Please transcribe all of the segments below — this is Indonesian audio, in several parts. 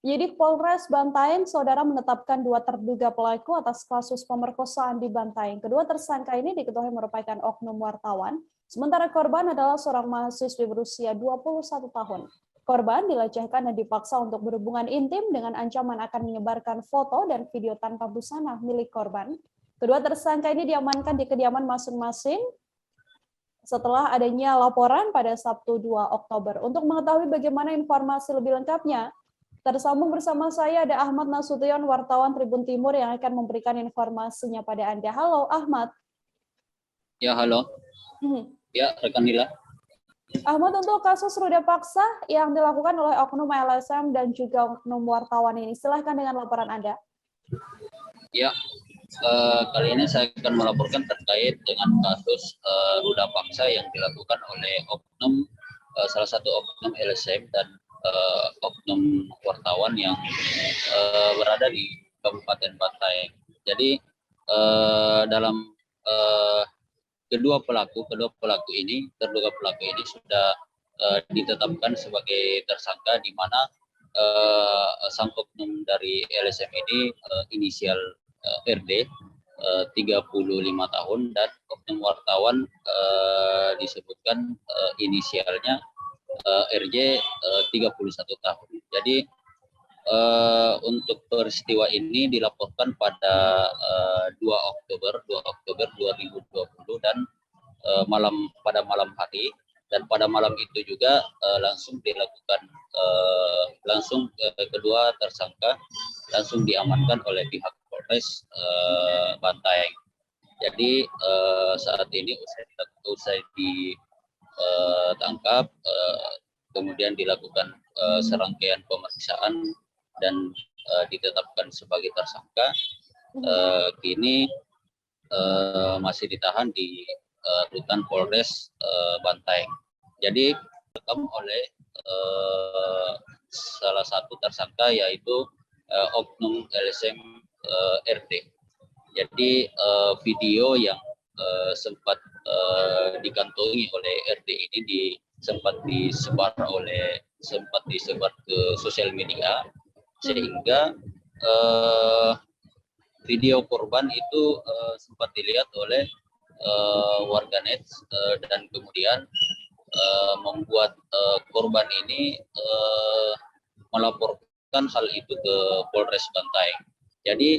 Penyidik Polres Bantaeng, saudara menetapkan 2 terduga pelaku atas kasus pemerkosaan di Bantaeng. Kedua tersangka ini diketahui merupakan oknum wartawan, sementara korban adalah seorang mahasiswi berusia 21 tahun. Korban dilecehkan dan dipaksa untuk berhubungan intim dengan ancaman akan menyebarkan foto dan video tanpa busana milik korban. Kedua tersangka ini diamankan di kediaman masing-masing setelah adanya laporan pada Sabtu 2 Oktober. Untuk mengetahui bagaimana informasi lebih lengkapnya, tersambung bersama saya ada Ahmad Nasution, wartawan Tribun Timur yang akan memberikan informasinya pada Anda. Halo Ahmad. Ya, halo. Ya, rekan Nila. Ahmad, untuk kasus ruda paksa yang dilakukan oleh oknum LSM dan juga oknum wartawan ini, silahkan dengan laporan Anda. Ya, kali ini saya akan melaporkan terkait dengan kasus ruda paksa yang dilakukan oleh oknum, salah satu oknum LSM dan oknum wartawan yang berada di Kabupaten Bantaeng. Jadi dalam terduga pelaku ini sudah ditetapkan sebagai tersangka, di mana sang oknum dari LSM ini inisial RD 35 tahun dan oknum wartawan disebutkan inisialnya RJ 31 tahun. Jadi untuk peristiwa ini dilaporkan pada 2 Oktober 2020 dan pada malam hari, dan pada malam itu juga langsung dilakukan kedua tersangka langsung diamankan oleh pihak Polres Bantaeng. Jadi saat ini usai ditangkap, kemudian dilakukan serangkaian pemeriksaan dan ditetapkan sebagai tersangka. Kini masih ditahan di rutan Polres Bantaeng. Jadi direkam oleh salah satu tersangka, yaitu oknum LSM RD. Jadi video yang sempat dikantongi oleh RD ini sempat disebar ke sosial media, sehingga video korban itu sempat dilihat oleh warganet dan kemudian membuat korban ini melaporkan hal itu ke Polres Bantaeng. Jadi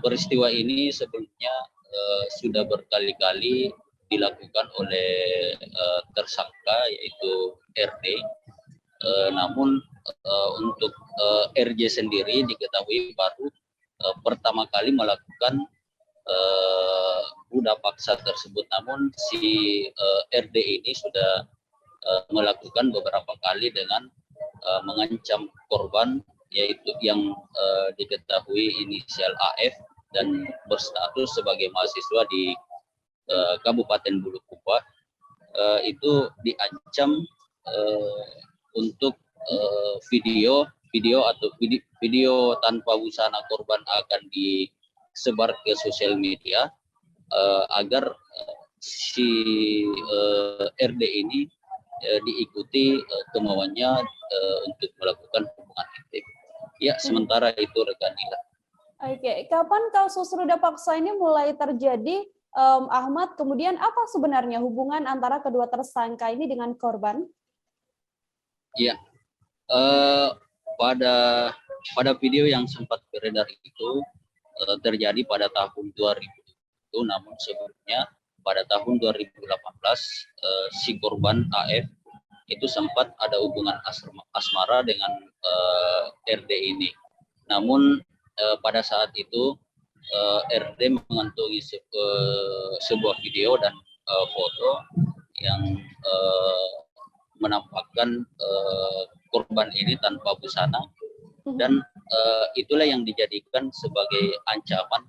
peristiwa ini sebelumnya sudah berkali-kali dilakukan oleh tersangka, yaitu RD. Namun untuk RJ sendiri diketahui baru pertama kali melakukan ruda paksa tersebut. Namun si RD ini sudah melakukan beberapa kali dengan mengancam korban, yaitu yang diketahui inisial AF dan berstatus sebagai mahasiswa di Kabupaten Bulukumba. Itu diancam untuk video tanpa busana korban akan disebar ke sosial media, agar si RD ini diikuti kemauannya untuk melakukan hubungan intim. Ya, sementara itu rekan Nila. Oke, kapan kasus ruda paksa ini mulai terjadi, Ahmad? Kemudian apa sebenarnya hubungan antara kedua tersangka ini dengan korban? Ya, pada video yang sempat beredar itu terjadi pada tahun 2000, namun sebelumnya pada tahun 2018 si korban AF itu sempat ada hubungan asmara dengan RD ini. Namun pada saat itu RD mengantongi sebuah video dan foto yang menampakkan korban ini tanpa busana, dan itulah yang dijadikan sebagai ancaman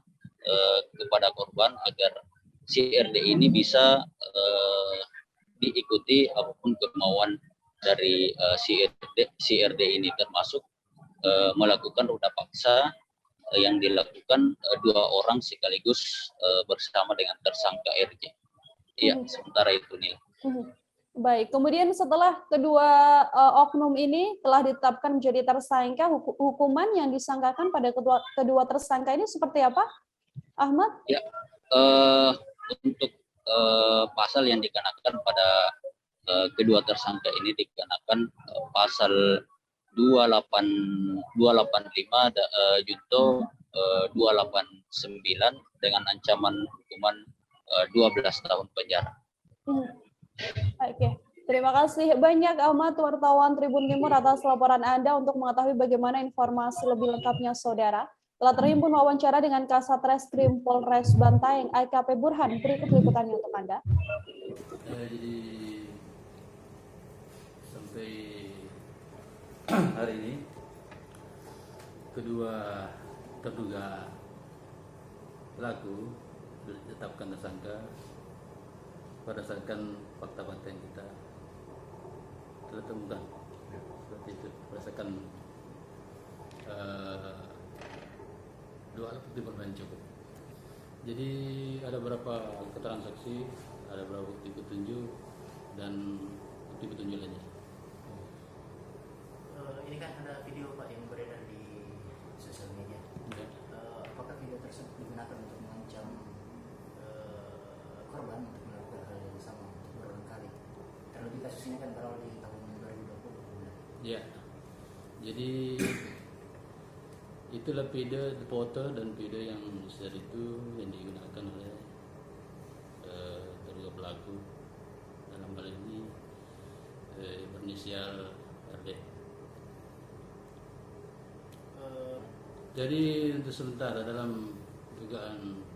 kepada korban agar si RD ini bisa diikuti apapun kemauan dari si RD ini, termasuk melakukan ruda paksa yang dilakukan 2 orang sekaligus bersama dengan tersangka RJ. Iya, sementara itu nih. Baik, kemudian setelah kedua oknum ini telah ditetapkan menjadi tersangka, hukuman yang disangkakan pada kedua tersangka ini seperti apa, Ahmad? Ya, untuk pasal yang dikenakan pada kedua tersangka ini dikenakan pasal 285 junto 289 dengan ancaman hukuman 12 tahun penjara. Oke, terima kasih banyak Ahmad, wartawan Tribun Timur, atas laporan Anda. Untuk mengetahui bagaimana informasi lebih lengkapnya, saudara, telah terhimpun wawancara dengan Kasat Reskrim Polres Bantaeng, AKP Burhan. Berikut liputannya untuk Anda. Jadi sampai hari ini kedua terduga pelaku sudah ditetapkan tersangka berdasarkan fakta-fakta yang kita telah temukan. Seperti itu, berdasarkan dua alat bukti bermain cukup. Jadi ada beberapa keterangan saksi, ada beberapa bukti petunjuk dan bukti petunjuk lainnya. Ini kan ada video Pak yang beredar di sosial media. Ya. Apakah video tersebut digunakan untuk mengancam korban untuk melakukan hal yang sama untuk berulang kali? Terlebih kasus ini kan berawal di tahun 2020. Ya. Jadi itulah video foto dan video yang besar itu yang digunakan oleh terduga pelaku, dalam hal ini berinisial RD. Jadi untuk sementara dalam dugaan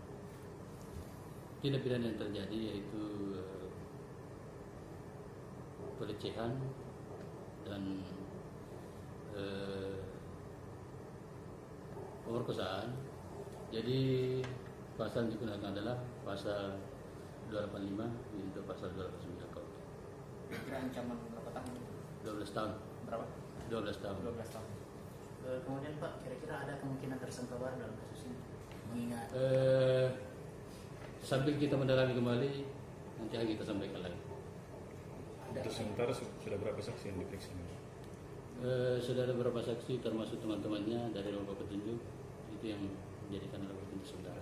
tindak pidana yang terjadi yaitu pelecehan dan pemerkosaan. Jadi pasal yang digunakan adalah pasal 285 untuk pasal 289 KUHP. Kira ancaman berapa tahun? 12 tahun. Berapa? 12 tahun. 12 tahun. Kemudian Pak, kira-kira ada kemungkinan tersangka baru dalam kasus ini? Mengingat sambil kita mendalami kembali, nanti akan kita sampaikan lagi. Untuk sementara sudah berapa saksi yang diperiksa? Sudah ada beberapa saksi termasuk teman-temannya dari beberapa petunjuk, itu yang menjadikan alat bukti sementara.